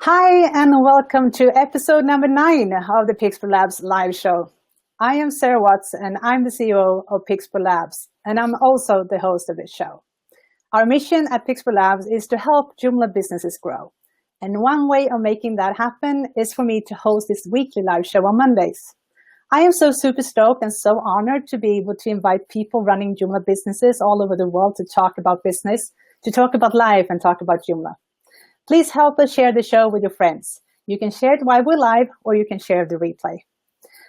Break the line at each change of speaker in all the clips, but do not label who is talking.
Hi, and welcome to episode number 9 of the Pixpro Labs live show. I am Sarah Watz, and I'm the CEO of Pixpro Labs, and I'm also the host of this show. Our mission at Pixpro Labs is to help Joomla businesses grow. And one way of making that happen is for me to host this weekly live show on Mondays. I am so super stoked and so honored to be able to invite people running Joomla businesses all over the world to talk about business, to talk about life, and talk about Joomla. Please help us share the show with your friends. You can share it while we're live, or you can share the replay.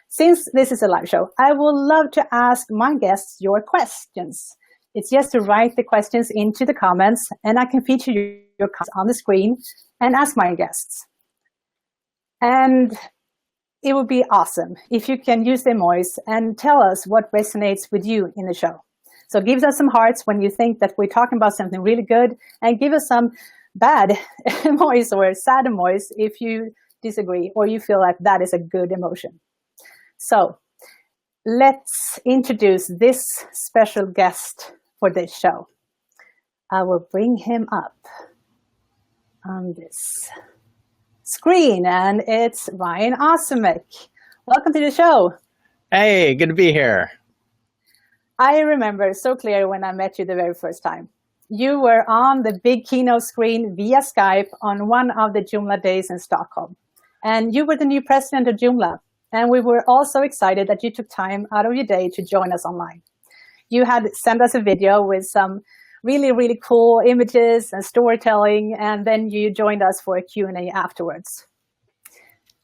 Since this is a live show, I would love to ask my guests your questions. It's just to write the questions into the comments, and I can feature your comments on the screen and ask my guests. And it would be awesome if you can use the emojis and tell us what resonates with you in the show. So give us some hearts when you think that we're talking about something really good, and give us some bad emojis or sad emojis if you disagree or you feel like that is a good emotion. So let's introduce this special guest for this show. I will bring him up on this screen, and it's Ryan Ozimek. Welcome to the show.
Hey, good to be here.
I remember so clear when I met you the very first time. You were on the big keynote screen via Skype on one of the Joomla days in Stockholm. And you were the new president of Joomla. And we were all so excited that you took time out of your day to join us online. You had sent us a video with some really, really cool images and storytelling, and then you joined us for a Q&A afterwards.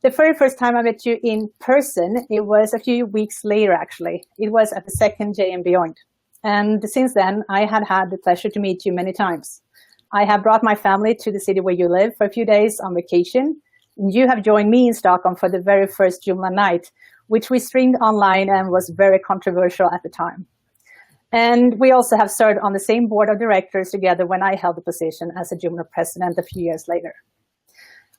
The very first time I met you in person, it was a few weeks later, actually. It was at the second J and Beyond. And since then, I had had the pleasure to meet you many times. I have brought my family to the city where you live for a few days on vacation. You have joined me in Stockholm for the very first Joomla night, which we streamed online and was very controversial at the time. And we also have served on the same board of directors together when I held the position as a Joomla president a few years later.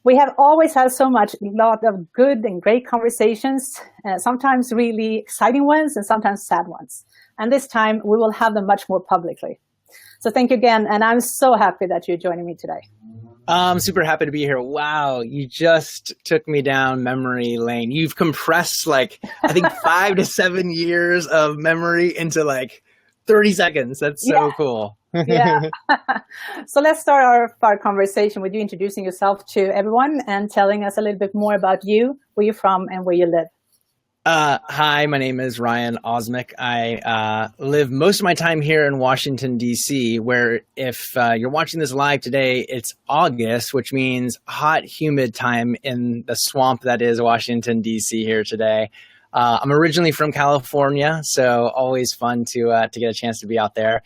We have always had a lot of good and great conversations, sometimes really exciting ones and sometimes sad ones. And this time we will have them much more publicly. So thank you again, and I'm so happy that you're joining me today.
I'm super happy to be here. Wow, you just took me down memory lane. You've compressed I think 5 to 7 years of memory into 30 seconds. That's so cool.
Yeah. So let's start our conversation with you introducing yourself to everyone and telling us a little bit more about you, where you're from, and where you live.
Hi, my name is Ryan Ozimek. I live most of my time here in Washington, D.C., where if you're watching this live today, it's August, which means hot, humid time in the swamp that is Washington, D.C. here today. I'm originally from California, so always fun to get a chance to be out there.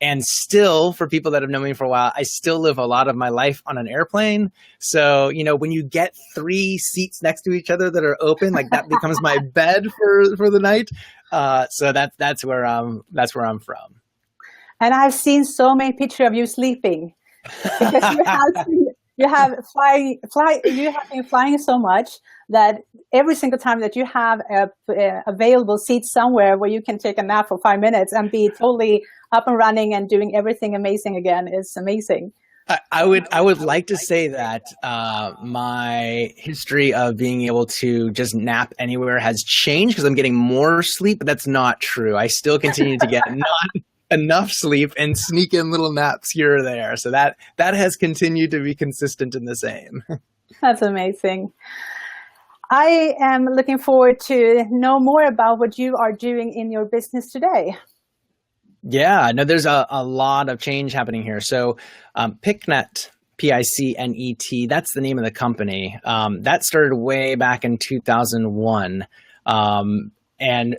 And still, for people that have known me for a while, I still live a lot of my life on an airplane. So, when you get 3 seats next to each other that are open, that becomes my bed for the night. So that's where I'm from.
And I've seen so many pictures of you sleeping because you have been flying so much that every single time that you have a available seat somewhere where you can take a nap for 5 minutes and be totally up and running and doing everything amazing again is amazing.
I would like to say that my history of being able to just nap anywhere has changed because I'm getting more sleep, but that's not true. I still continue to get not enough sleep and sneak in little naps here or there. So that has continued to be consistent and the same.
That's amazing. I am looking forward to know more about what you are doing in your business today.
Yeah, no, there's a lot of change happening here. So PICnet, PICnet, that's the name of the company. That started way back in 2001. And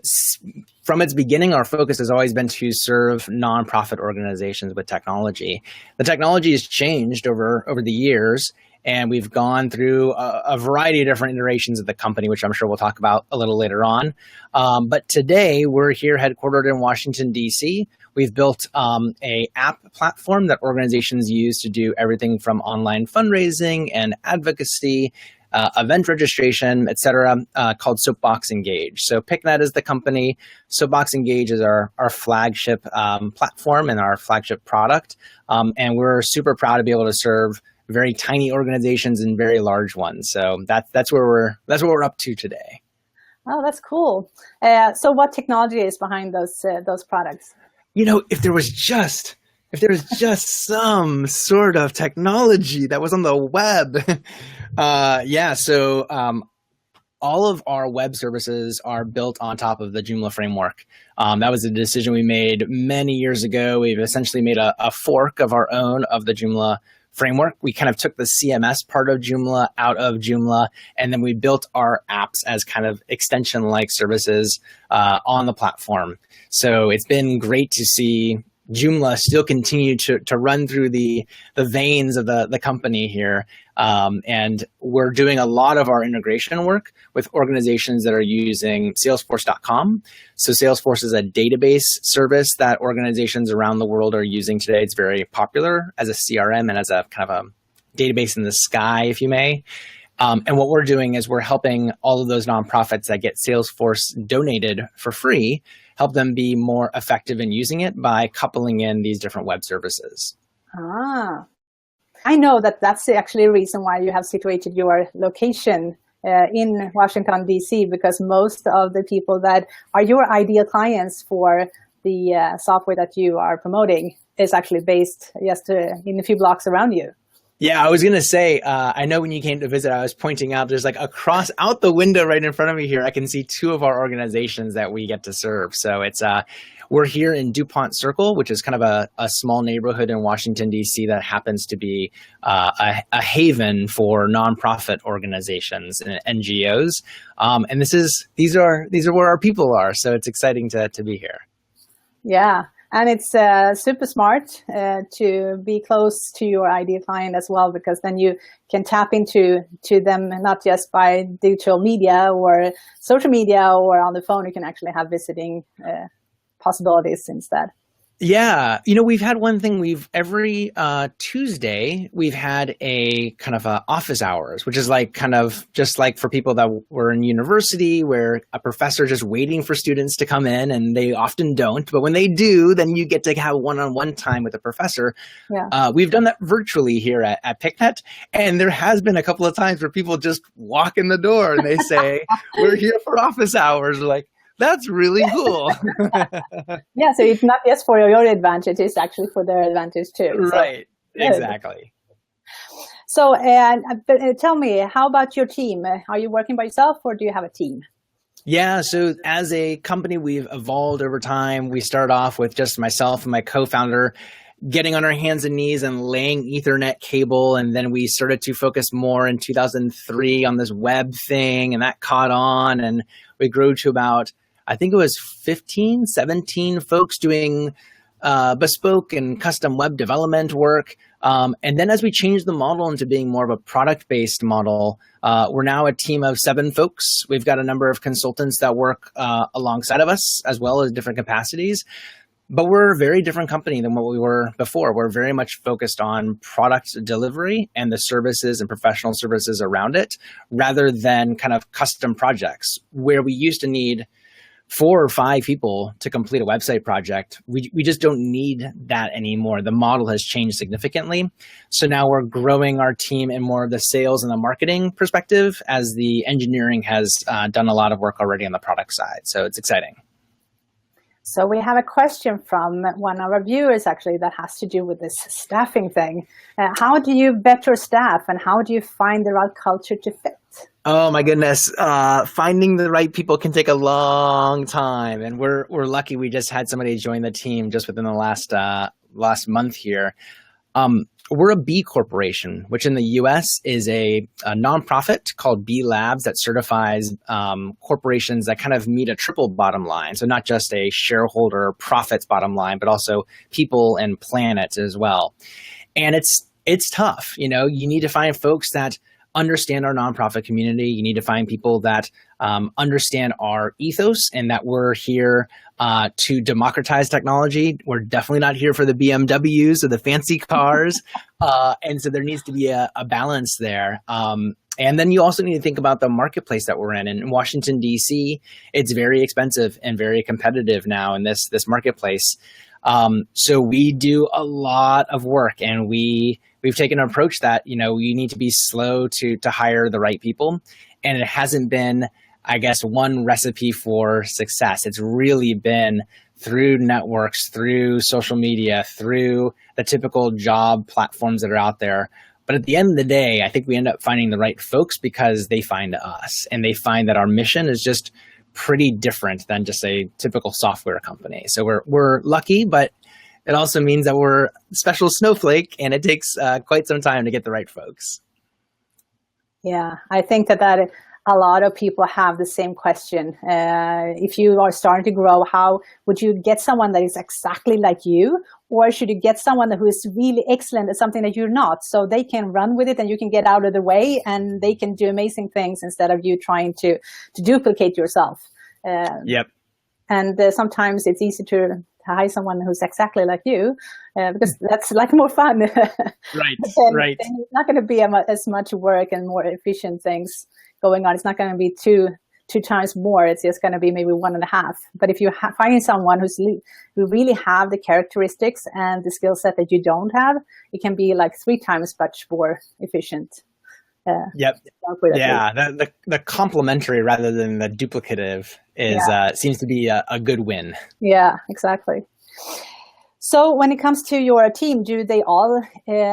from its beginning, our focus has always been to serve nonprofit organizations with technology. The technology has changed over the years, and we've gone through a variety of different iterations of the company, which I'm sure we'll talk about a little later on. But today, we're here headquartered in Washington, D.C. We've built a app platform that organizations use to do everything from online fundraising and advocacy, event registration, et cetera, called Soapbox Engage. So PICnet is the company. Soapbox Engage is our flagship platform and our flagship product. And we're super proud to be able to serve very tiny organizations and very large ones. So that's where we're up to today.
Oh, that's cool. So what technology is behind those products?
If there was just some sort of technology that was on the web. So all of our web services are built on top of the Joomla framework. That was a decision we made many years ago. We've essentially made a fork of our own of the Joomla framework. We kind of took the CMS part of Joomla out of Joomla, and then we built our apps as kind of extension-like services on the platform. So it's been great to see Joomla still continue to run through the veins of the company here. And we're doing a lot of our integration work with organizations that are using Salesforce.com. So Salesforce is a database service that organizations around the world are using today. It's very popular as a CRM and as a kind of a database in the sky, if you may. And what we're doing is we're helping all of those nonprofits that get Salesforce donated for free, help them be more effective in using it by coupling in these different web services.
I know that's actually a reason why you have situated your location in Washington, D.C., because most of the people that are your ideal clients for the software that you are promoting is actually based just in a few blocks around you.
Yeah, I was going to say, I know when you came to visit, I was pointing out there's like across out the window right in front of me here, I can see two of our organizations that we get to serve. So it's we're here in DuPont Circle, which is kind of a small neighborhood in Washington, D.C. that happens to be a haven for nonprofit organizations and NGOs. And these are where our people are. So it's exciting to be here. Yeah.
And it's super smart to be close to your ideal client as well, because then you can tap into them not just by digital media or social media or on the phone. You can actually have visiting possibilities instead.
Yeah. We've had one thing. Every Tuesday, we've had a kind of office hours, which is like kind of just like for people that were in university where a professor just waiting for students to come in, and they often don't. But when they do, then you get to have one-on-one time with a professor. Yeah. We've done that virtually here at PICnet. And there has been a couple of times where people just walk in the door and they say, we're here for office hours. We're like, that's really cool.
Yeah, so it's not just for your advantage, it's actually for their advantage too.
Right, so, exactly.
So tell me, how about your team? Are you working by yourself or do you have a team?
Yeah, so as a company, we've evolved over time. We started off with just myself and my co-founder getting on our hands and knees and laying Ethernet cable. And then we started to focus more in 2003 on this web thing, and that caught on. And we grew to about, I think it was 15, 17 folks doing bespoke and custom web development work. And then as we changed the model into being more of a product-based model, we're now a team of 7 folks. We've got a number of consultants that work alongside of us, as well as different capacities. But we're a very different company than what we were before. We're very much focused on product delivery and the services and professional services around it, rather than kind of custom projects where we used to need 4 or 5 people to complete a website project. We just don't need that anymore. The model has changed significantly. So now we're growing our team in more of the sales and the marketing perspective, as the engineering has done a lot of work already on the product side. So it's exciting.
So we have a question from one of our viewers actually that has to do with this staffing thing. How do you vet your staff and how do you find the right culture to fit?
Oh my goodness. Finding the right people can take a long time. And we're lucky we just had somebody join the team just within the last month here. We're a B corporation, which in the US is a nonprofit called B Labs that certifies corporations that kind of meet a triple bottom line. So not just a shareholder profits bottom line, but also people and planet as well. And it's tough. You need to find folks that understand our nonprofit community. You need to find people that understand our ethos and that we're here to democratize technology. We're definitely not here for the BMWs or the fancy cars. And so there needs to be a balance there. And then you also need to think about the marketplace that we're in. In Washington, D.C., it's very expensive and very competitive now in this marketplace. So we do a lot of work, and we've taken an approach that, you need to be slow to hire the right people. And it hasn't been, I guess, one recipe for success. It's really been through networks, through social media, through the typical job platforms that are out there. But at the end of the day, I think we end up finding the right folks because they find us, and they find that our mission is just pretty different than just a typical software company. So we're lucky, but it also means that we're a special snowflake, and it takes quite some time to get the right folks.
Yeah, I think that a lot of people have the same question. If you are starting to grow, how would you get someone that is exactly like you? Or should you get someone who is really excellent at something that you're not, so they can run with it and you can get out of the way and they can do amazing things instead of you trying to duplicate yourself?
Yep.
And sometimes it's easy to hire someone who's exactly like you, because that's like more fun.
Right, right.
Then it's not going to be as much work and more efficient things going on. It's not going to be two times more. It's just going to be maybe 1.5. But if you're finding someone who really have the characteristics and the skill set that you don't have, it can be like 3 times much more efficient.
Yep. Yeah, the complementary rather than the duplicative is seems to be a good win.
Yeah, exactly. So when it comes to your team, do they all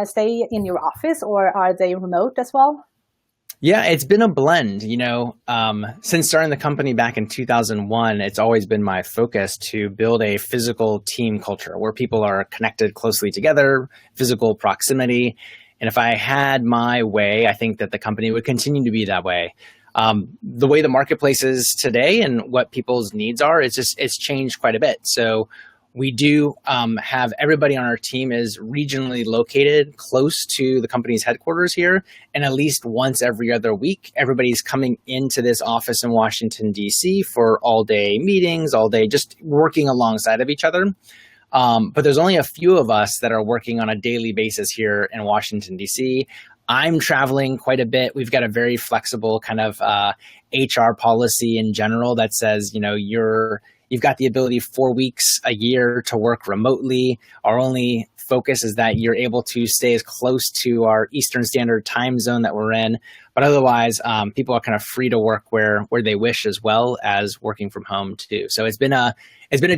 stay in your office, or are they remote as well?
Yeah, it's been a blend. Since starting the company back in 2001, it's always been my focus to build a physical team culture where people are connected closely together, physical proximity. And if I had my way, I think that the company would continue to be that way. The way the marketplace is today and what people's needs are, it's changed quite a bit. So we do have everybody on our team is regionally located close to the company's headquarters here. And at least once every other week, everybody's coming into this office in Washington, D.C. for all day meetings, all day, just working alongside of each other. But there's only a few of us that are working on a daily basis here in Washington, D.C. I'm traveling quite a bit. We've got a very flexible kind of HR policy in general that says, you've got the ability 4 weeks a year to work remotely. Our only focus is that you're able to stay as close to our Eastern Standard Time zone that we're in. But otherwise, people are kind of free to work where they wish, as well as working from home too. So it's been a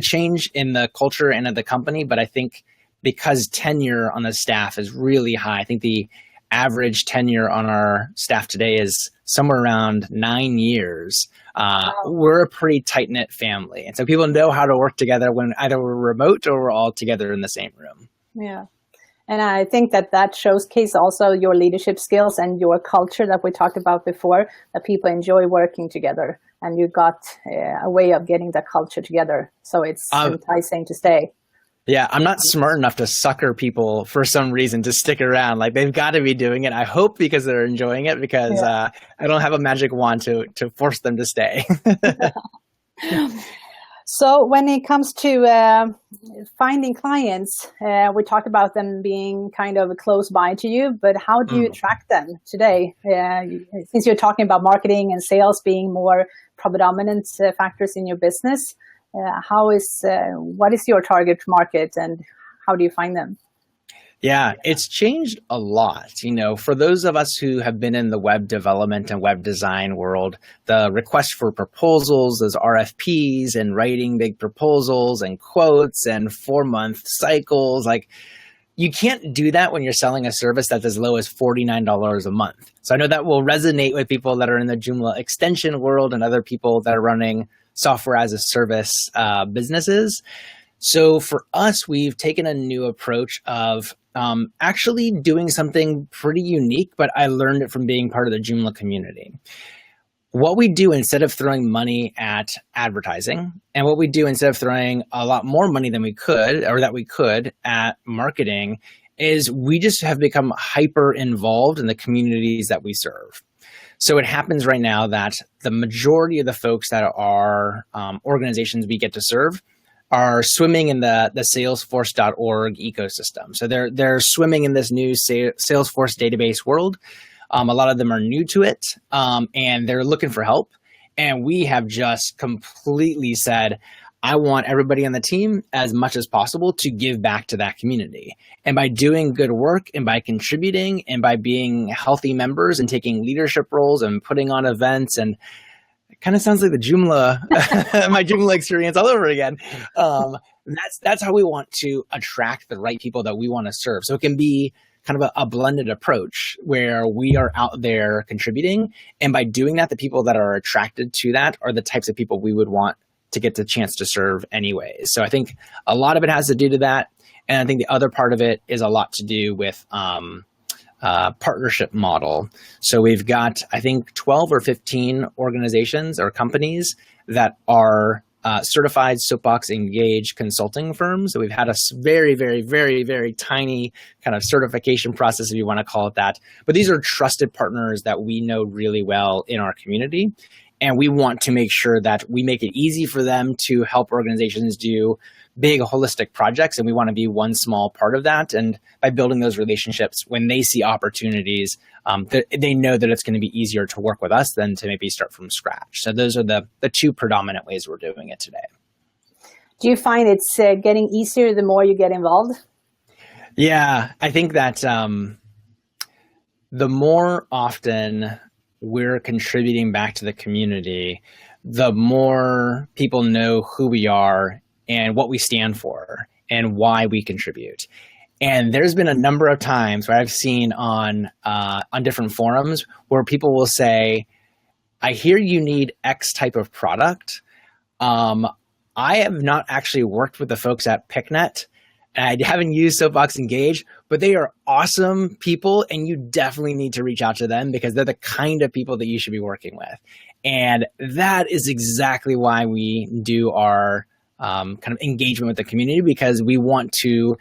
change in the culture and of the company. But I think because tenure on the staff is really high, I think the average tenure on our staff today is somewhere around 9 years. We're a pretty tight-knit family. And so people know how to work together when either we're remote or we're all together in the same room.
Yeah. And I think that showcases also your leadership skills and your culture that we talked about before, that people enjoy working together. And you got a way of getting that culture together. So it's enticing to stay.
Yeah, I'm not smart enough to sucker people for some reason to stick around. Like, they've got to be doing it. I hope because they're enjoying it, because I don't have a magic wand to force them to stay.
So when it comes to finding clients, we talked about them being kind of close by to you, but how do you attract them today? Since you're talking about marketing and sales being more predominant factors in your business, what is your target market and how do you find them?
Yeah, it's changed a lot. For those of us who have been in the web development and web design world, the request for proposals, those RFPs, and writing big proposals and quotes and 4-month cycles, like, you can't do that when you're selling a service that's as low as $49 a month. So I know that will resonate with people that are in the Joomla extension world and other people that are running software as a service businesses. So for us, we've taken a new approach of actually doing something pretty unique, but I learned it from being part of the Joomla community. What we do instead of throwing money at advertising, and what we do instead of throwing a lot more money than we could at marketing, is we just have become hyper involved in the communities that we serve. So it happens right now that the majority of the folks that are organizations we get to serve are swimming in the Salesforce.org ecosystem. So they're swimming in this new Salesforce database world. A lot of them are new to it, and they're looking for help. And we have just completely said, I want everybody on the team as much as possible to give back to that community. And by doing good work and by contributing and by being healthy members and taking leadership roles and putting on events, and it kind of sounds like the Joomla, my Joomla experience all over again. That's how we want to attract the right people that we want to serve. So it can be kind of a blended approach where we are out there contributing. And by doing that, the people that are attracted to that are the types of people we would want to get the chance to serve anyways. So I think a lot of it has to do to that. And I think the other part of it is a lot to do with partnership model. So we've got, I think, 12 or 15 organizations or companies that are certified Soapbox Engage consulting firms. So we've had a very, very, very, very tiny kind of certification process, if you want to call it that. But these are trusted partners that we know really well in our community. And we want to make sure that we make it easy for them to help organizations do big holistic projects. And we want to be one small part of that. And by building those relationships, when they see opportunities, they know that it's going to be easier to work with us than to maybe start from scratch. So those are the two predominant ways we're doing it today.
Do you find it's getting easier the more you get involved?
Yeah, I think that the more often we're contributing back to the community, the more people know who we are and what we stand for and why we contribute. And there's been a number of times where I've seen on different forums where people will say, I hear you need X type of product. I have not actually worked with the folks at PICnet. I haven't used Soapbox Engage, but they are awesome people, and you definitely need to reach out to them because they're the kind of people that you should be working with. And that is exactly why we do our kind of engagement with the community, because we want to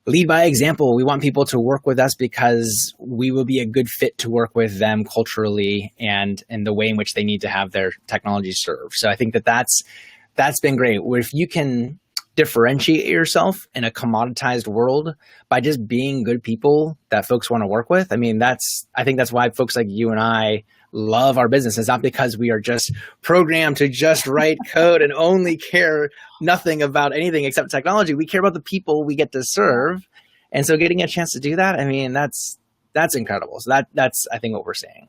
lead by example. We want people to work with us because we will be a good fit to work with them culturally and in the way in which they need to have their technology served. So I think that that's been great. If you can differentiate yourself in a commoditized world by just being good people that folks want to work with. I mean, I think that's why folks like you and I love our business. It's not because we are just programmed to just write code and only care nothing about anything except technology. We care about the people we get to serve. And so getting a chance to do that, I mean, that's incredible. So that's, I think, what we're seeing.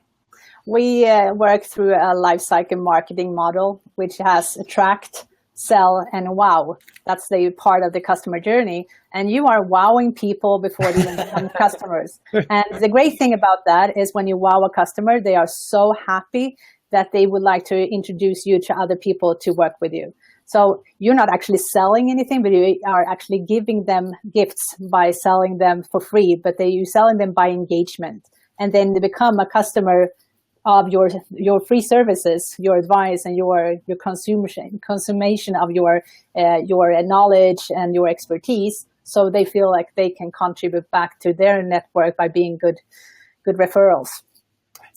We work through a life cycle marketing model, which has attract, sell, and wow. That's the part of the customer journey. And you are wowing people before they even become customers. And the great thing about that is when you wow a customer, they are so happy that they would like to introduce you to other people to work with you. So you're not actually selling anything, but you are actually giving them gifts by selling them for free, but you're selling them by engagement. And then they become a customer of your free services, your advice, and your consummation of your knowledge and your expertise. So they feel like they can contribute back to their network by being good referrals.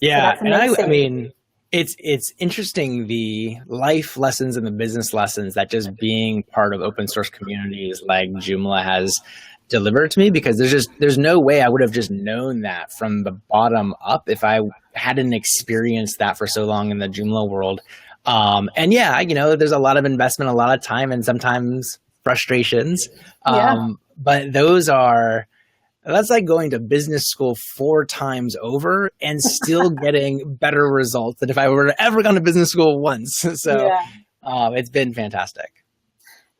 Yeah,
so
and I mean, it's interesting, the life lessons and the business lessons that just being part of open source communities like Joomla has delivered to me, because there's no way I would have just known that from the bottom up if I hadn't experienced that for so long in the Joomla world. And yeah, there's a lot of investment, a lot of time, and sometimes frustrations. But that's like going to business school 4 times over and still getting better results than if I were ever gone to business school once. So it's been fantastic.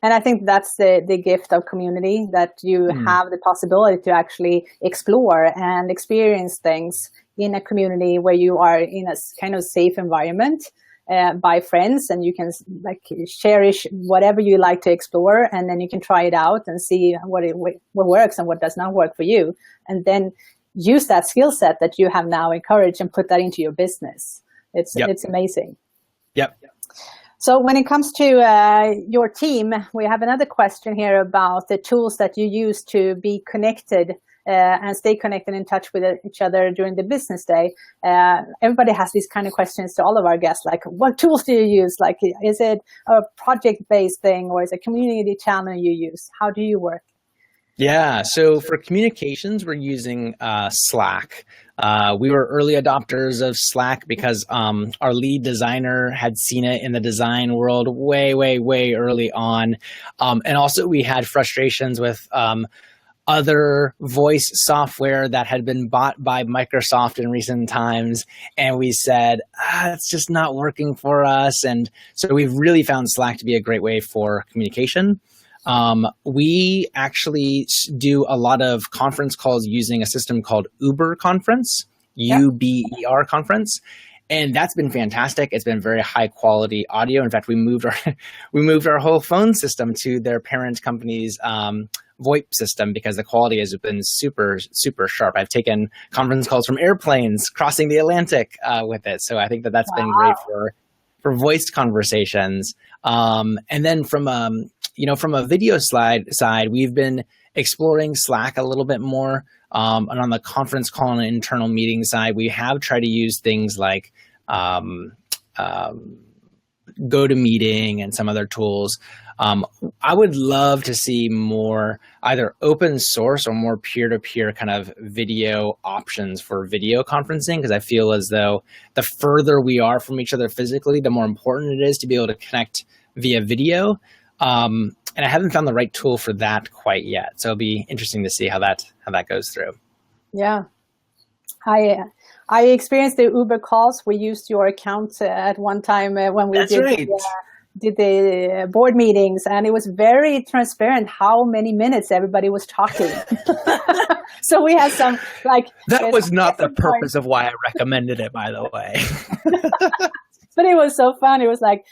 And I think that's the gift of community, that you have the possibility to actually explore and experience things in a community where you are in a kind of safe environment by friends, and you can cherish whatever you like to explore, and then you can try it out and see what works and what does not work for you, and then use that skill set that you have now encouraged and put that into your business. It's amazing.
Yep.
So when it comes to your team, we have another question here about the tools that you use to be connected and stay connected and in touch with each other during the business day. Everybody has these kind of questions to all of our guests, like, what tools do you use? Like, is it a project-based thing, or is it a community channel you use? How do you work?
Yeah, so for communications, we're using Slack. We were early adopters of Slack because our lead designer had seen it in the design world way, way, way early on. And also we had frustrations with other voice software that had been bought by Microsoft in recent times. And we said, it's just not working for us. And so we've really found Slack to be a great way for communication. We actually do a lot of conference calls using a system called Uber Conference, UBER Conference. And that's been fantastic. It's been very high quality audio. In fact, we moved our whole phone system to their parent company's VoIP system because the quality has been super, super sharp. I've taken conference calls from airplanes crossing the Atlantic with it. So I think that's been great for voiced conversations. And then from a video side, we've been exploring Slack a little bit more. And on the conference call and internal meeting side, we have tried to use things like GoToMeeting and some other tools. I would love to see more either open source or more peer-to-peer kind of video options for video conferencing, because I feel as though the further we are from each other physically, the more important it is to be able to connect via video. And I haven't found the right tool for that quite yet. So it'll be interesting to see how that goes through. Yeah.
I experienced the Uber calls. We used your account at one time when we did the board meetings, and it was very transparent how many minutes everybody was talking. So we had some
that was not the purpose of why I recommended it, by the way.
But it was so fun. It was like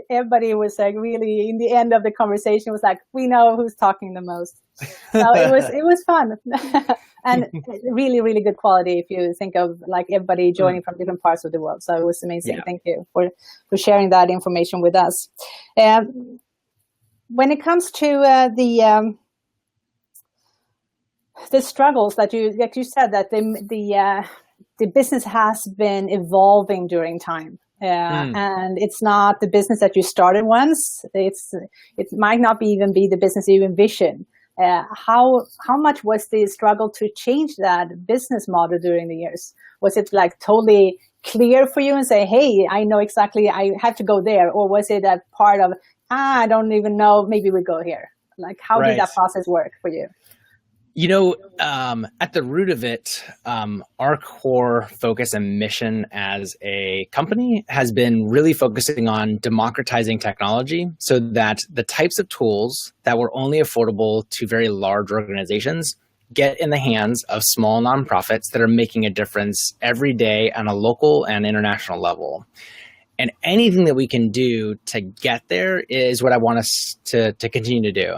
everybody was like really in the end of the conversation was like, we know who's talking the most. So it was fun. And really, really good quality if you think of like everybody joining from different parts of the world. So it was amazing. Yeah. Thank you for sharing that information with us. When it comes to the struggles that you said that the business has been evolving during time. And it's not the business that you started once. It might not even be the business you envision. How much was the struggle to change that business model during the years? Was it like totally clear for you and say, hey, I know exactly I have to go there? Or was it a part of, I don't even know, maybe we go here? Like how did that process work for you?
You know, at the root of it, our core focus and mission as a company has been really focusing on democratizing technology so that the types of tools that were only affordable to very large organizations get in the hands of small nonprofits that are making a difference every day on a local and international level. And anything that we can do to get there is what I want us to continue to do.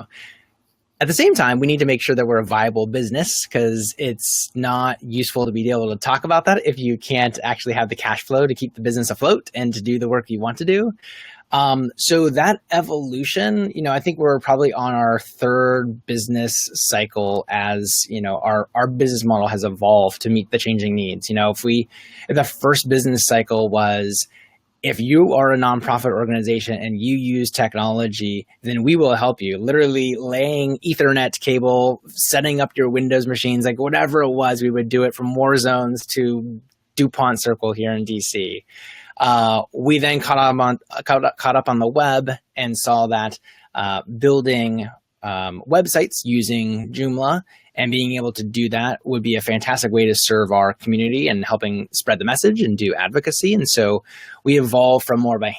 At the same time, we need to make sure that we're a viable business because it's not useful to be able to talk about that if you can't actually have the cash flow to keep the business afloat and to do the work you want to do. So that evolution, I think we're probably on our third business cycle as, our business model has evolved to meet the changing needs. If the first business cycle was, if you are a nonprofit organization and you use technology, then we will help you. Literally laying Ethernet cable, setting up your Windows machines, like whatever it was, we would do it from war zones to DuPont Circle here in DC. We then caught up on the web and saw that building websites using Joomla and being able to do that would be a fantastic way to serve our community and helping spread the message and do advocacy. And so we evolved from more of a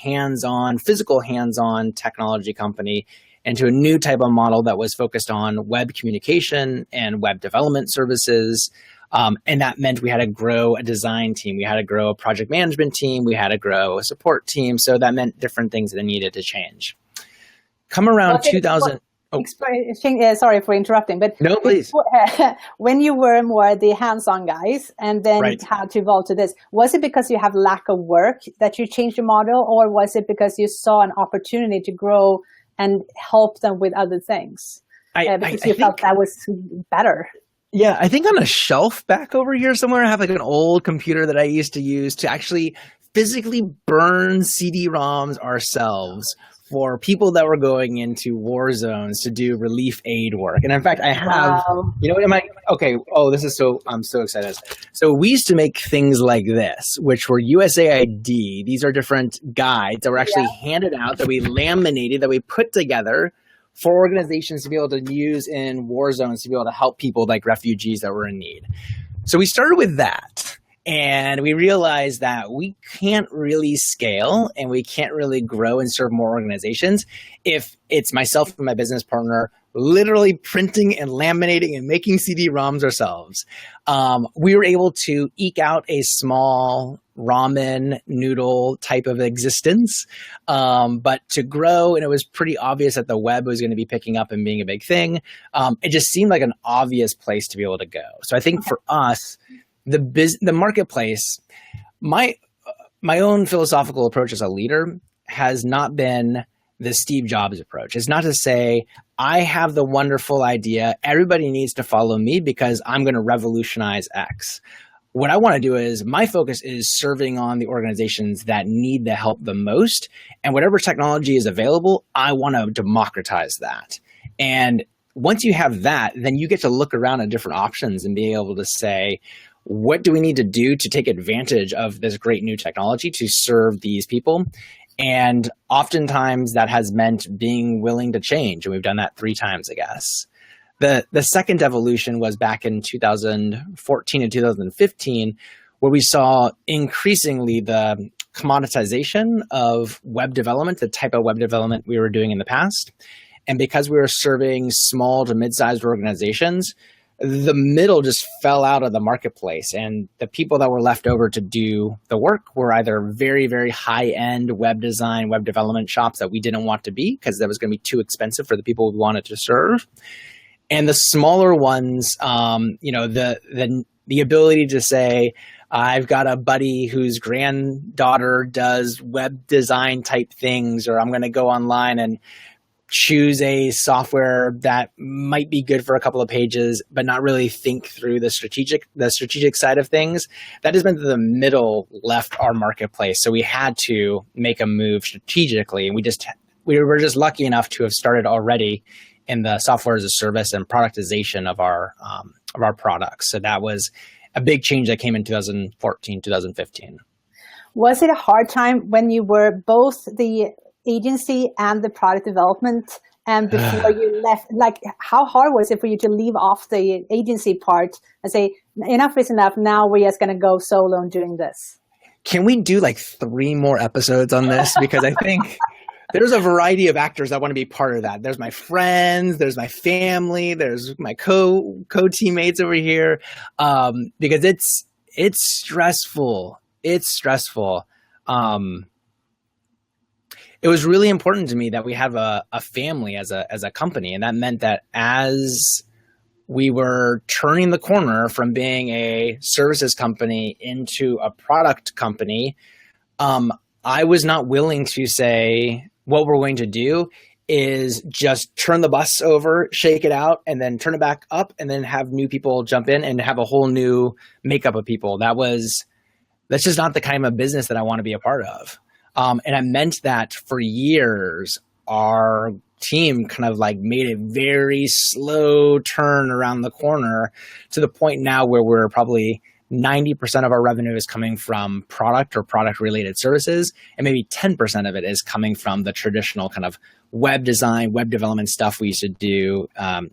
physical hands-on technology company into a new type of model that was focused on web communication and web development services. And that meant we had to grow a design team. We had to grow a project management team. We had to grow a support team. So that meant different things that needed to change. Come around 2000.
Sorry for interrupting, but
no, please.
When you were more the hands-on guys and then had to evolve to this, was it because you have lack of work that you changed your model, or was it because you saw an opportunity to grow and help them with other things? Because you felt that was better.
Yeah, I think on a shelf back over here somewhere, I have like an old computer that I used to use to actually physically burn CD-ROMs ourselves for people that were going into war zones to do relief aid work. And in fact, I have, you know what am I? Okay. Oh, I'm so excited. So we used to make things like this, which were USAID. These are different guides that were actually handed out, that we laminated, that we put together for organizations to be able to use in war zones to be able to help people like refugees that were in need. So we started with that. And we realized that we can't really scale and we can't really grow and serve more organizations if it's myself and my business partner literally printing and laminating and making CD-ROMs ourselves. We were able to eke out a small ramen noodle type of existence, but to grow, and it was pretty obvious that the web was going to be picking up and being a big thing. It just seemed like an obvious place to be able to go. So I think for us, the marketplace, my own philosophical approach as a leader has not been the Steve Jobs approach. It's not to say I have the wonderful idea, everybody needs to follow me because I'm going to revolutionize X. What I want to do is my focus is serving on the organizations that need the help the most, and whatever technology is available, I want to democratize that. And once you have that, then you get to look around at different options and be able to say, what do we need to do to take advantage of this great new technology to serve these people? And oftentimes that has meant being willing to change. And we've done that 3 times, I guess. The second evolution was back in 2014 and 2015, where we saw increasingly the commoditization of web development, the type of web development we were doing in the past. And because we were serving small to mid-sized organizations, the middle just fell out of the marketplace, and the people that were left over to do the work were either very, very high-end web design, web development shops that we didn't want to be because that was going to be too expensive for the people we wanted to serve. And the smaller ones, the ability to say, I've got a buddy whose granddaughter does web design type things, or I'm going to go online and choose a software that might be good for a couple of pages, but not really think through the strategic side of things. That has been the middle left our marketplace. So we had to make a move strategically. And we were just lucky enough to have started already in the software as a service and productization of our products. So that was a big change that came in 2014, 2015.
Was it a hard time when you were both the agency and the product development, and before you left, like how hard was it for you to leave off the agency part and say, enough is enough, now we're just going to go solo and doing this?
Can we do like 3 more episodes on this? Because I think there's a variety of actors that want to be part of that. There's my friends, there's my family, there's my co-teammates over here, because it's stressful. It's stressful. It was really important to me that we have a family as a company. And that meant that as we were turning the corner from being a services company into a product company, I was not willing to say what we're going to do is just turn the bus over, shake it out, and then turn it back up, and then have new people jump in and have a whole new makeup of people. That's just not the kind of business that I want to be a part of. And I meant that for years, our team kind of like made a very slow turn around the corner to the point now where we're probably 90% of our revenue is coming from product or product related services. And maybe 10% of it is coming from the traditional kind of web design, web development stuff we used to do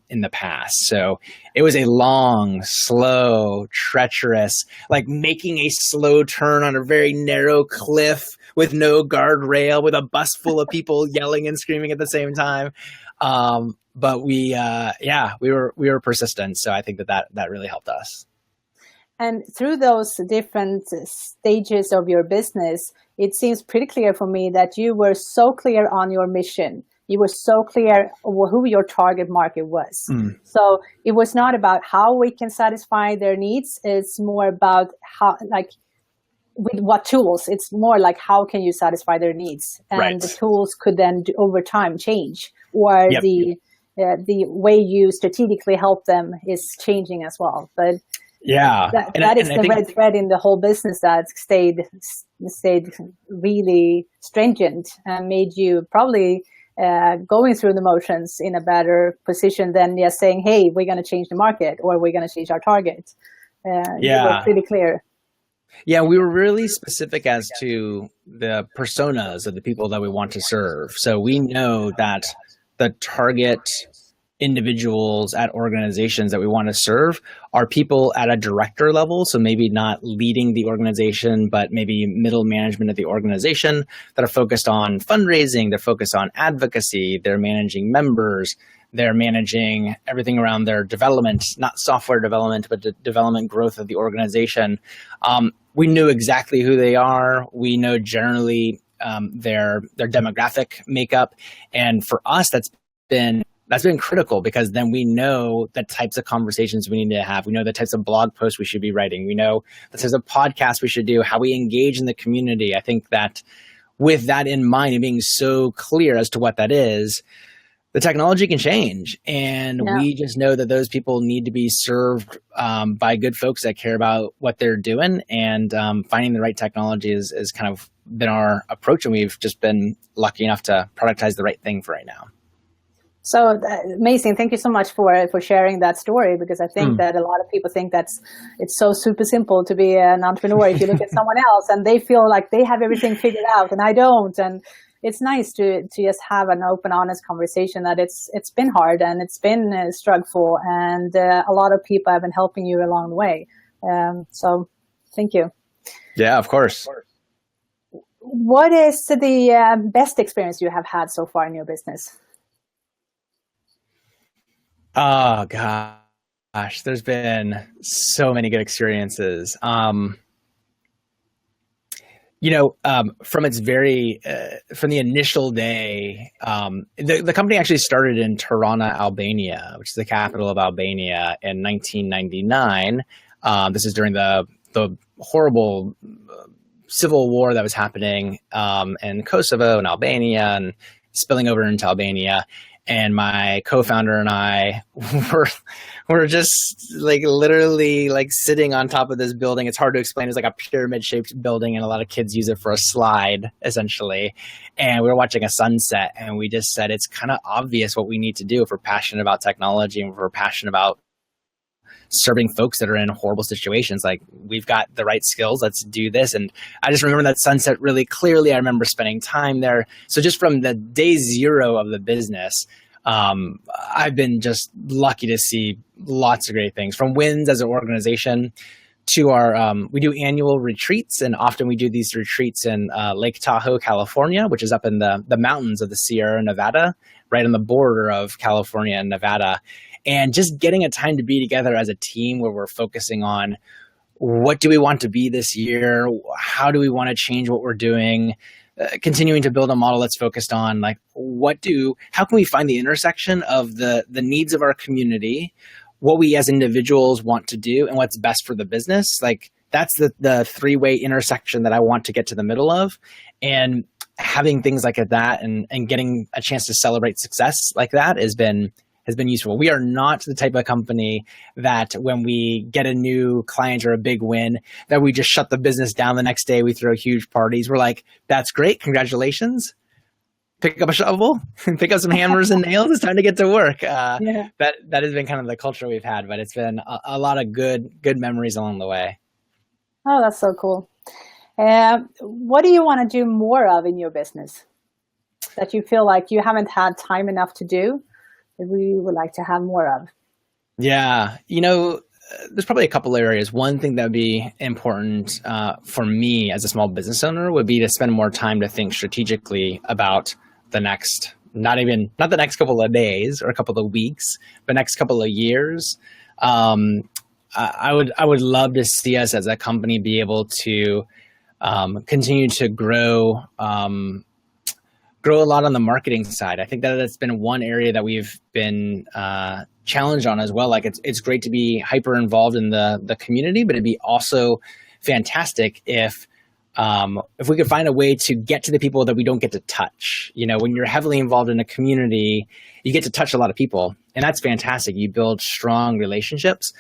in the past. So it was a long, slow, treacherous, like making a slow turn on a very narrow cliff with no guardrail, with a bus full of people yelling and screaming at the same time. But we were persistent. So I think that really helped us.
And through those different stages of your business, it seems pretty clear for me that you were so clear on your mission. You were so clear who your target market was. So it was not about how we can satisfy their needs. It's more about how, like, with what tools. It's more like how can you satisfy their needs, and
right.
The tools could then over time change, or the way you strategically help them is changing as well. But
Yeah.
That is the red thread in the whole business that stayed really stringent and made you probably going through the motions in a better position than just saying, hey, we're going to change the market or we're going to change our target. You were pretty clear.
Yeah, we were really specific as to the personas of the people that we want to serve. So we know that the target individuals at organizations that we want to serve are people at a director level. So maybe not leading the organization, but maybe middle management of the organization that are focused on fundraising. They're focused on advocacy. They're managing members. They're managing everything around their development, not software development, but the development growth of the organization. We knew exactly who they are. We know generally their demographic makeup. And for us, that's been critical, because then we know the types of conversations we need to have. We know the types of blog posts we should be writing. We know the types of podcasts we should do, how we engage in the community. I think that with that in mind and being so clear as to what that is, the technology can change. And we just know that those people need to be served by good folks that care about what they're doing. And finding the right technology is kind of been our approach. And we've just been lucky enough to productize the right thing for right now.
So amazing. Thank you so much for sharing that story, because I think that a lot of people think it's so super simple to be an entrepreneur. If you look at someone else and they feel like they have everything figured out and I don't. And it's nice to just have an open, honest conversation that it's been hard and it's been struggle, and a lot of people have been helping you along the way. So thank you.
Yeah, of course.
What is the best experience you have had so far in your business?
Oh gosh, there's been so many good experiences. From its from the initial day, the company actually started in Tirana, Albania, which is the capital of Albania, in 1999. This is during the horrible civil war that was happening in Kosovo and Albania and spilling over into Albania. And my co-founder and I were just literally sitting on top of this building. It's hard to explain. It's like a pyramid shaped building, and a lot of kids use it for a slide, essentially. And we were watching a sunset, and we just said, it's kind of obvious what we need to do if we're passionate about technology and if we're passionate about serving folks that are in horrible situations. Like, we've got the right skills, let's do this. And I just remember that sunset really clearly. I remember spending time there. So just from the day zero of the business, I've been just lucky to see lots of great things, from wins as an organization to our, we do annual retreats, and often we do these retreats in Lake Tahoe, California, which is up in the mountains of the Sierra Nevada, right on the border of California and Nevada. And just getting a time to be together as a team where we're focusing on what do we want to be this year? How do we want to change what we're doing? Continuing to build a model that's focused on how can we find the intersection of the needs of our community, what we as individuals want to do, and what's best for the business. That's the three-way intersection that I want to get to the middle of. And having things like that and getting a chance to celebrate success like that has been useful. We are not the type of company that when we get a new client or a big win, that we just shut the business down the next day. We throw huge parties. We're like, that's great. Congratulations. Pick up a shovel, pick up some hammers and nails. It's time to get to work. That has been kind of the culture we've had, but it's been a lot of good memories along the way.
Oh, that's so cool. What do you want to do more of in your business that you feel like you haven't had time enough to do, that we would like to have more of?
Yeah, there's probably a couple areas. One thing that would be important for me as a small business owner would be to spend more time to think strategically about the next, not the next couple of days or a couple of weeks, but next couple of years. I would love to see us as a company be able to continue to grow a lot on the marketing side. I think that that's been one area that we've been challenged on as well. It's great to be hyper involved in the community, but it'd be also fantastic if we could find a way to get to the people that we don't get to touch. When you're heavily involved in a community, you get to touch a lot of people, and that's fantastic. You build strong relationships.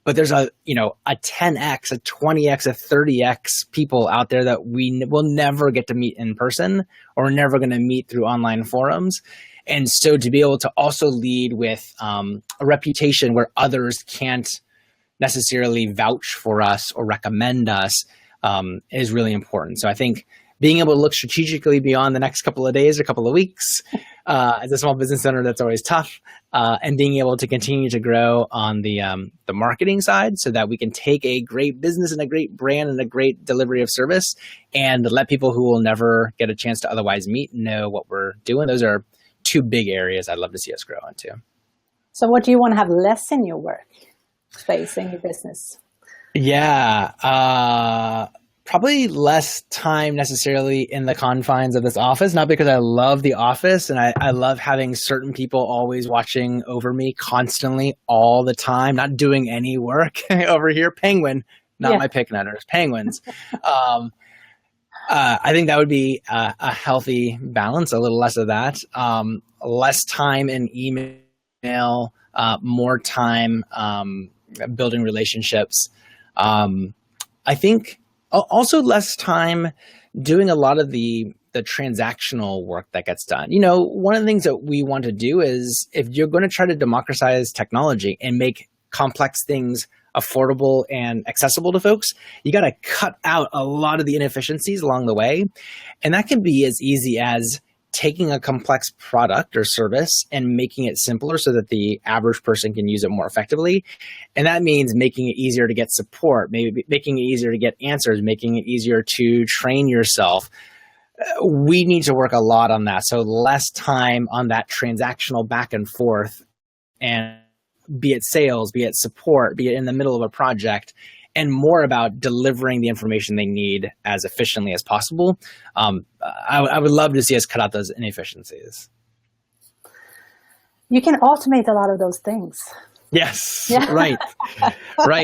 but there's a 10x, a 20x, a 30x people out there that we will never get to meet in person, or never going to meet through online forums. And so to be able to also lead with a reputation where others can't necessarily vouch for us or recommend us is really important. So I think being able to look strategically beyond the next couple of days or couple of weeks as a small business owner, that's always tough. And being able to continue to grow on the marketing side so that we can take a great business and a great brand and a great delivery of service and let people who will never get a chance to otherwise meet know what we're doing. Those are two big areas I'd love to see us grow into.
So what do you want to have less in your work space, in your business?
Yeah, probably less time necessarily in the confines of this office, not because I love the office and I love having certain people always watching over me constantly all the time, not doing any work over here. Penguin, not my PICnetters, penguins. I think that would be a healthy balance, a little less of that, less time in email, more time building relationships. I think also less time doing a lot of the transactional work that gets done. One of the things that we want to do is, if you're going to try to democratize technology and make complex things affordable and accessible to folks, you got to cut out a lot of the inefficiencies along the way. And that can be as easy as taking a complex product or service and making it simpler so that the average person can use it more effectively. And that means making it easier to get support, maybe making it easier to get answers, making it easier to train yourself. We need to work a lot on that. So less time on that transactional back and forth, and be it sales, be it support, be it in the middle of a project, and more about delivering the information they need as efficiently as possible. I would love to see us cut out those inefficiencies.
You can automate a lot of those things.
Yes, yeah. Right.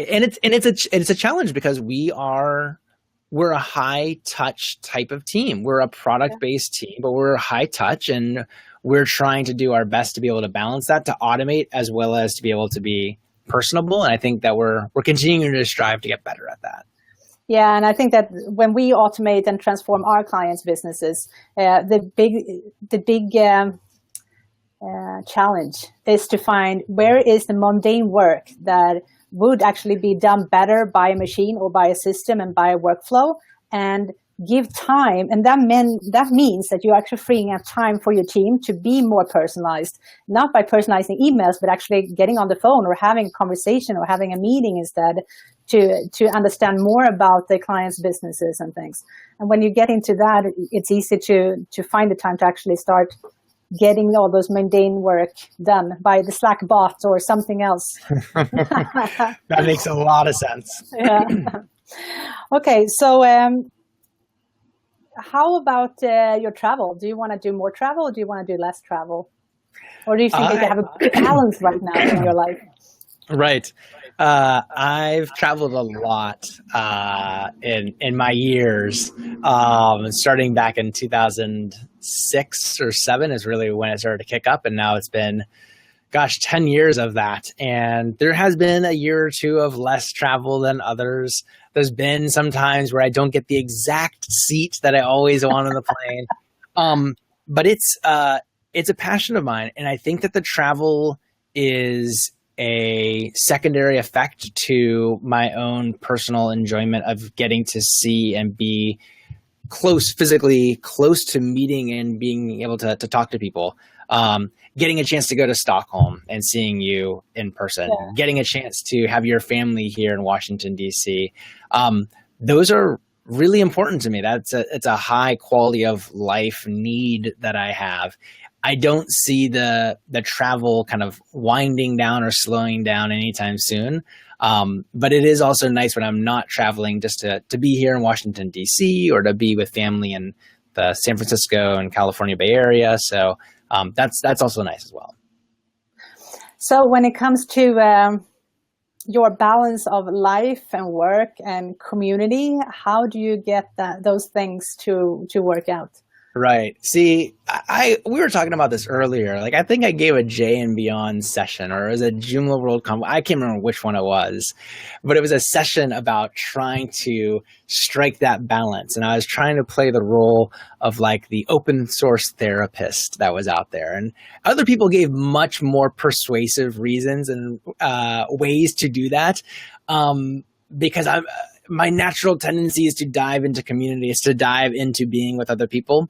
And it's a challenge because we're a high touch type of team. We're a product based team, but we're high touch, and we're trying to do our best to be able to balance that, to automate as well as to be able to be personable. And I think that we're continuing to strive to get better at that.
Yeah, and I think that when we automate and transform our clients' businesses, the big challenge is to find where is the mundane work that would actually be done better by a machine or by a system and by a workflow, and give time. And that means that you're actually freeing up time for your team to be more personalized, not by personalizing emails, but actually getting on the phone or having a conversation or having a meeting instead, to understand more about the client's businesses and things. And when you get into that, it's easy to find the time to actually start getting all those mundane work done by the Slack bot or something else.
That makes a lot of sense.
Yeah. Okay, so how about your travel? Do you want to do more travel, or do you want to do less travel? Or do you think that you have a good balance right now in your life?
Right. I've traveled a lot in my years. Starting back in 2006 or 7 is really when it started to kick up, and now it's been, 10 years of that. And there has been a year or two of less travel than others. There's been some times where I don't get the exact seat that I always want on the plane. But it's a passion of mine, and I think that the travel is a secondary effect to my own personal enjoyment of getting to see and be physically close to meeting and being able to talk to people. Getting a chance to go to Stockholm and seeing you in person, getting a chance to have your family here in Washington, D.C. Those are really important to me. It's a high quality of life need that I have. I don't see the travel kind of winding down or slowing down anytime soon. But it is also nice when I'm not traveling, just to be here in Washington, D.C., or to be with family in the San Francisco and California Bay Area. So that's also nice as well.
So when it comes to your balance of life and work and community, how do you get those things to work out?
Right. See, we were talking about this earlier. Like, I think I gave a Jay and Beyond session, or it was a Joomla World I can't remember which one it was, but it was a session about trying to strike that balance. And I was trying to play the role of like the open source therapist that was out there. And other people gave much more persuasive reasons and ways to do that. Because my natural tendency is to dive into community, is to dive into being with other people.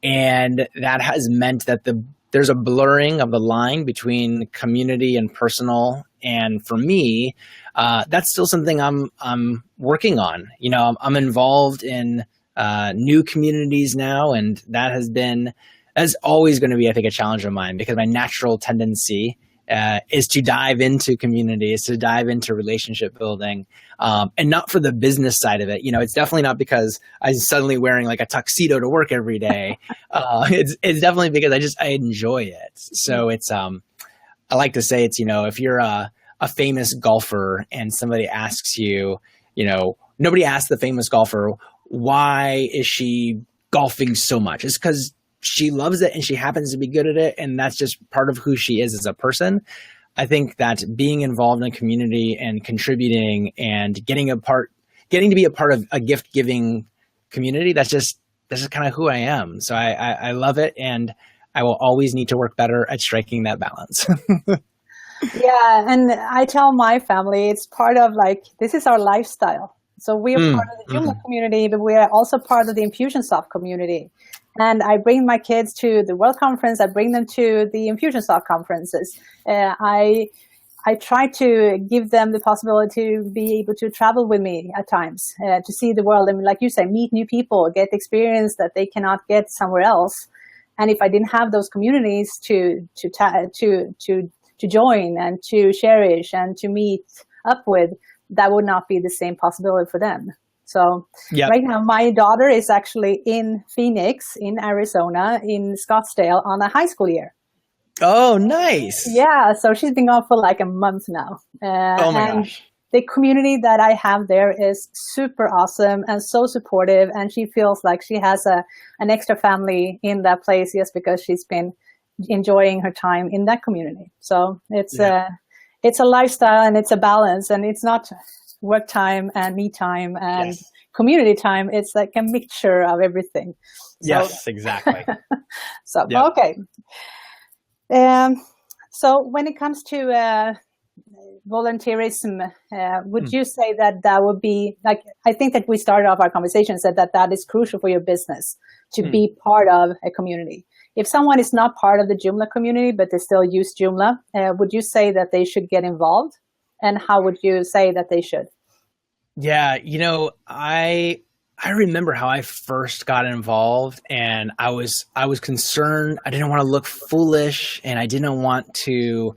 And that has meant that there's a blurring of the line between community and personal. And for me, that's still something I'm working on. You know, I'm involved in new communities now, and that's always going to be, I think, a challenge of mine, because my natural tendency is to dive into community, is to dive into relationship building, and not for the business side of it. You know, it's definitely not because I'm suddenly wearing like a tuxedo to work every day. It's definitely because I enjoy it. So it's, I like to say it's, you know, if you're a famous golfer and somebody asks you, you know, nobody asks the famous golfer, why is she golfing so much? It's because she loves it and she happens to be good at it, and that's just part of who she is as a person. I think that being involved in a community and contributing and getting to be a part of a gift-giving community, that's just kind of who I am. So I love it, and I will always need to work better at striking that balance.
Yeah, and I tell my family it's part of like, this is our lifestyle. So we are part of the Joomla community, but we are also part of the Infusionsoft community. And I bring my kids to the World Conference. I bring them to the Infusionsoft conferences. I try to give them the possibility to be able to travel with me at times, to see the world. And like you say, meet new people, get experience that they cannot get somewhere else. And if I didn't have those communities to join and to cherish and to meet up with, that would not be the same possibility for them. So Right now, my daughter is actually in Phoenix, in Arizona, in Scottsdale on a high school year.
Oh, nice.
Yeah, so she's been gone for like a month now.
Oh my gosh.
The community that I have there is super awesome and so supportive, and she feels like she has an extra family in that place just because she's been enjoying her time in that community. So it's a lifestyle, and it's a balance, and it's not work time and me time and community time. It's like a mixture of everything. So,
yes, exactly.
Okay. So when it comes to volunteerism, would you say that would be like, I think that we started off our conversation said that is crucial for your business to be part of a community. If someone is not part of the Joomla community, but they still use Joomla, would you say that they should get involved? And how would you say that they should?
Yeah, you know, I remember how I first got involved, and I was concerned. I didn't want to look foolish, and I didn't want to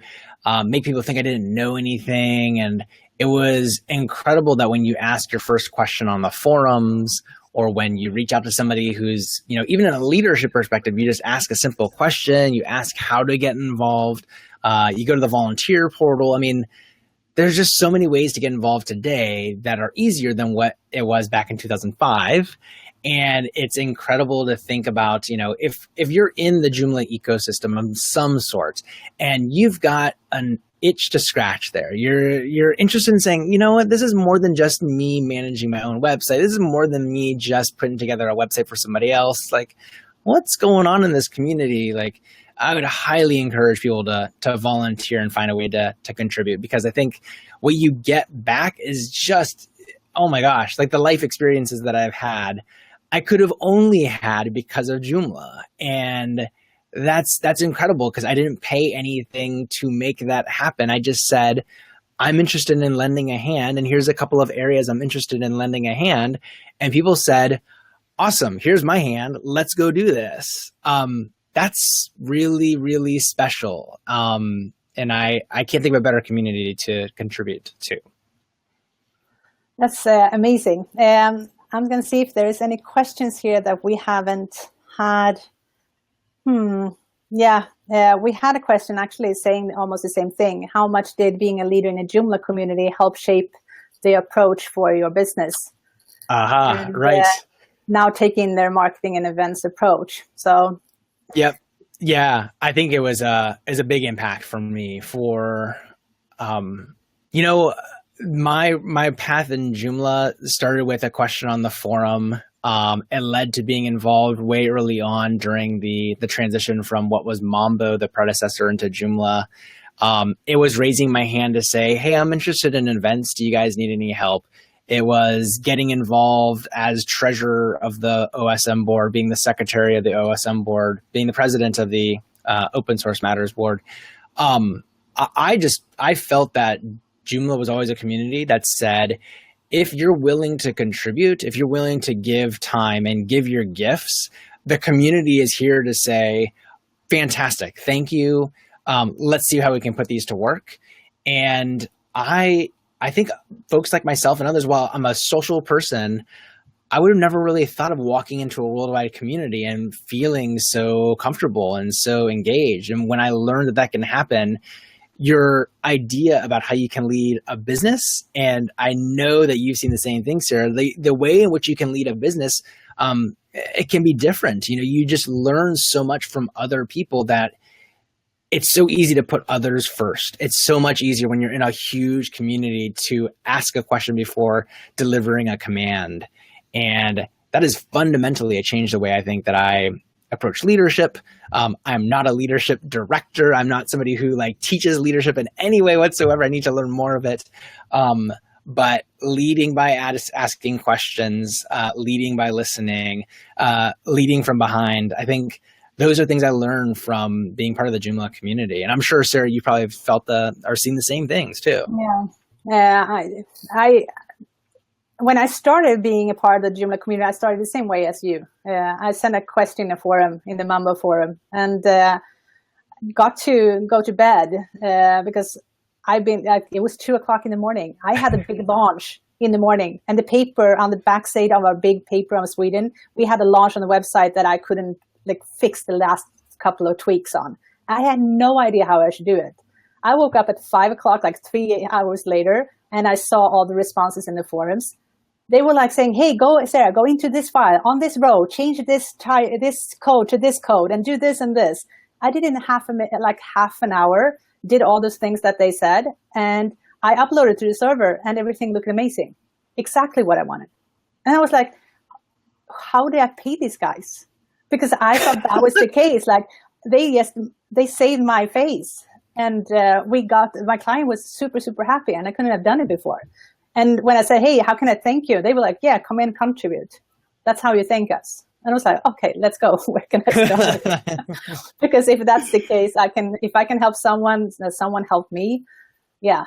make people think I didn't know anything. And it was incredible that when you ask your first question on the forums, or when you reach out to somebody who's, you know, even in a leadership perspective, you just ask a simple question, you ask how to get involved, you go to the volunteer portal. I mean, there's just so many ways to get involved today that are easier than what it was back in 2005. And it's incredible to think about, you know, if you're in the Joomla ecosystem of some sort and you've got an itch to scratch there, you're interested in saying, you know what, this is more than just me managing my own website. This is more than me just putting together a website for somebody else. Like, what's going on in this community? Like, I would highly encourage people to volunteer and find a way to contribute, because I think what you get back is just, oh my gosh, like the life experiences that I've had, I could have only had because of Joomla. And that's incredible, because I didn't pay anything to make that happen. I just said, I'm interested in lending a hand, and here's a couple of areas I'm interested in lending a hand. And people said, awesome, here's my hand, let's go do this. That's really, really special. And I can't think of a better community to contribute to.
That's amazing. I'm going to see if there is any questions here that we haven't had. We had a question actually saying almost the same thing. How much did being a leader in a Joomla community help shape the approach for your business?
Right.
now taking their marketing and events approach. So,
yep. Yeah, I think it was a big impact for me for, my path in Joomla started with a question on the forum, and led to being involved way early on during the transition from what was Mambo, the predecessor, into Joomla. It was raising my hand to say, hey, I'm interested in events. Do you guys need any help? It was getting involved as treasurer of the OSM board, being the secretary of the OSM board, being the president of the Open Source Matters board. I felt that Joomla was always a community that said, if you're willing to contribute, if you're willing to give time and give your gifts, the community is here to say, fantastic, thank you. Let's see how we can put these to work. And I think folks like myself and others, while I'm a social person, I would have never really thought of walking into a worldwide community and feeling so comfortable and so engaged. And when I learned that can happen, your idea about how you can lead a business, and I know that you've seen the same thing, Sarah, the way in which you can lead a business, it can be different. You just learn so much from other people that it's so easy to put others first. It's so much easier when you're in a huge community to ask a question before delivering a command. And that is fundamentally a change the way I think that I approach leadership. I'm not a leadership director. I'm not somebody who teaches leadership in any way whatsoever. I need to learn more of it. But leading by asking questions, leading by listening, leading from behind, I think those are things I learned from being part of the Joomla community. And I'm sure, Sarah, you probably have felt or seen the same things too.
Yeah. When I started being a part of the Joomla community, I started the same way as you. I sent a question in a forum, in the Mambo forum, and got to go to bed because it was 2:00 in the morning. I had a big launch in the morning, and the paper on the backside of our big paper on Sweden, we had a launch on the website that I couldn't fix the last couple of tweaks on. I had no idea how I should do it. I woke up at 5:00, 3 hours later, and I saw all the responses in the forums. They were saying, hey, Sarah, go into this file on this row, change this code to this code and do this and this. I did it in half an hour, did all those things that they said, and I uploaded to the server and everything looked amazing. Exactly what I wanted. And I was like, how did I pay these guys? Because I thought that was the case. They saved my face. And my client was super, super happy, and I couldn't have done it before. And when I said, hey, how can I thank you? They were like, yeah, come in and contribute. That's how you thank us. And I was like, okay, let's go. Where can I start? Because if that's the case, if I can help someone help me, yeah,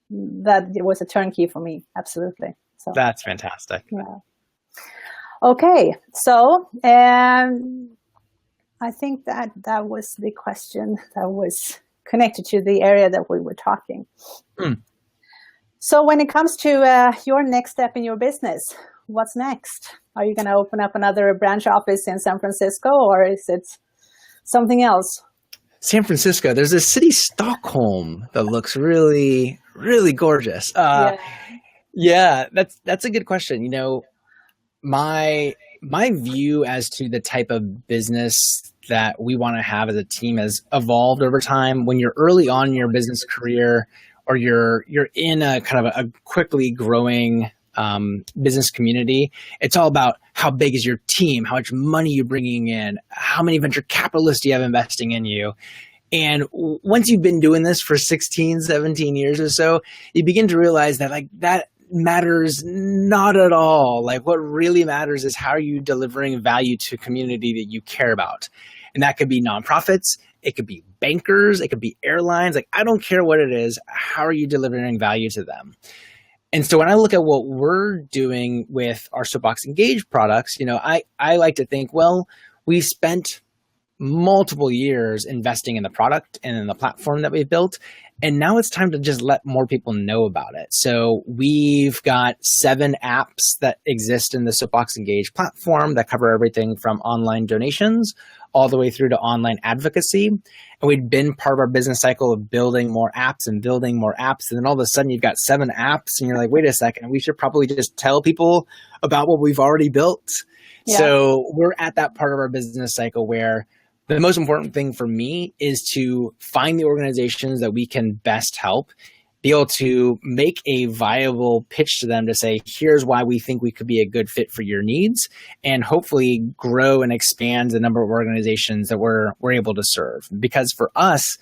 that it was a turnkey for me. Absolutely. So
that's fantastic.
Yeah. Okay. So, I think that was the question that was connected to the area that we were talking. So when it comes to your next step in your business, what's next? Are you going to open up another branch office in San Francisco, or is it something else?
San Francisco. There's a city, Stockholm, that looks really, really gorgeous. Yeah, that's a good question. My view as to the type of business that we want to have as a team has evolved over time. When you're early on in your business career, or you're in a kind of a quickly growing business community, it's all about how big is your team, how much money you're bringing in, how many venture capitalists do you have investing in you. And once you've been doing this for 16, 17 years or so, you begin to realize that that matters not at all. What really matters is how are you delivering value to a community that you care about. And that could be nonprofits, it could be bankers, it could be airlines. I don't care what it is. How are you delivering value to them? And so when I look at what we're doing with our Soapbox Engage products, I like to think, well, we've spent multiple years investing in the product and in the platform that we've built. And now it's time to just let more people know about it. So we've got 7 apps that exist in the Soapbox Engage platform that cover everything from online donations all the way through to online advocacy. And we'd been part of our business cycle of building more apps and building more apps. And then all of a sudden you've got 7 apps and you're like, wait a second, we should probably just tell people about what we've already built. Yeah. So we're at that part of our business cycle where the most important thing for me is to find the organizations that we can best help, be able to make a viable pitch to them to say, here's why we think we could be a good fit for your needs, and hopefully grow and expand the number of organizations that we're able to serve. Because for us,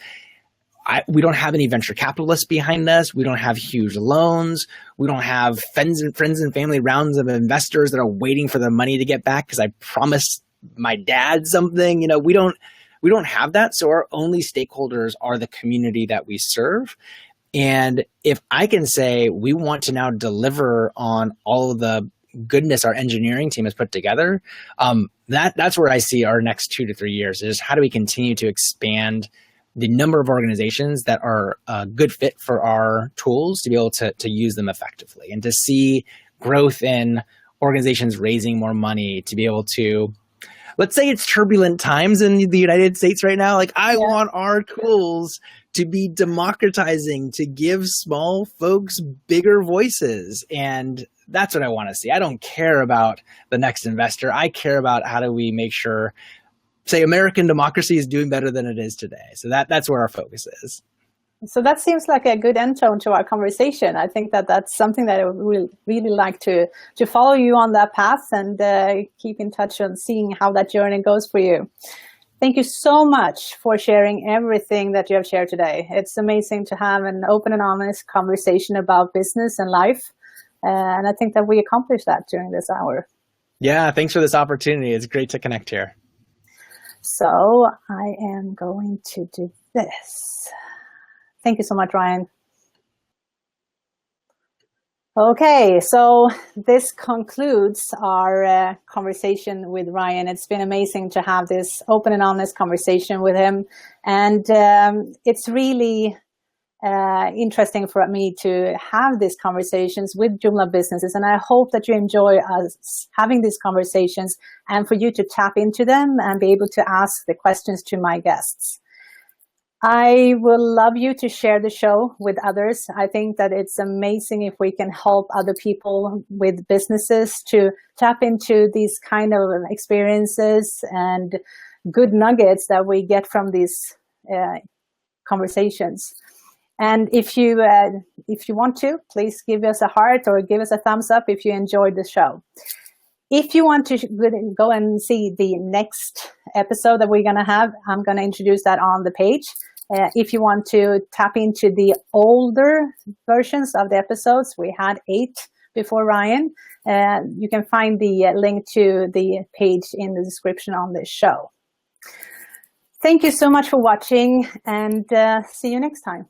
we don't have any venture capitalists behind us. We don't have huge loans. We don't have friends and family rounds of investors that are waiting for the money to get back because I promised my dad something. We don't have that. So our only stakeholders are the community that we serve. And if I can say we want to now deliver on all of the goodness our engineering team has put together, that's where I see our next 2 to 3 years is how do we continue to expand the number of organizations that are a good fit for our tools to be able to use them effectively, and to see growth in organizations raising more money to be able to, let's say it's turbulent times in the United States right now. Like I want our tools to be democratizing, to give small folks bigger voices. And that's what I want to see. I don't care about the next investor. I care about how do we make sure, say, American democracy is doing better than it is today. So that's where our focus is.
So that seems like a good end tone to our conversation. I think that's something that I would really like to follow you on that path and keep in touch on seeing how that journey goes for you. Thank you so much for sharing everything that you have shared today. It's amazing to have an open and honest conversation about business and life. And I think that we accomplished that during this hour.
Yeah, thanks for this opportunity. It's great to connect here.
So I am going to do this. Thank you so much, Ryan. Okay, so this concludes our conversation with Ryan. It's been amazing to have this open and honest conversation with him. And it's really interesting for me to have these conversations with Joomla businesses. And I hope that you enjoy us having these conversations and for you to tap into them and be able to ask the questions to my guests. I would love you to share the show with others. I think that it's amazing if we can help other people with businesses to tap into these kind of experiences and good nuggets that we get from these conversations. And if you want to, please give us a heart or give us a thumbs up if you enjoyed the show. If you want to go and see the next episode that we're going to have, I'm going to introduce that on the page. If you want to tap into the older versions of the episodes, we had 8 before Ryan. You can find the link to the page in the description on this show. Thank you so much for watching, and see you next time.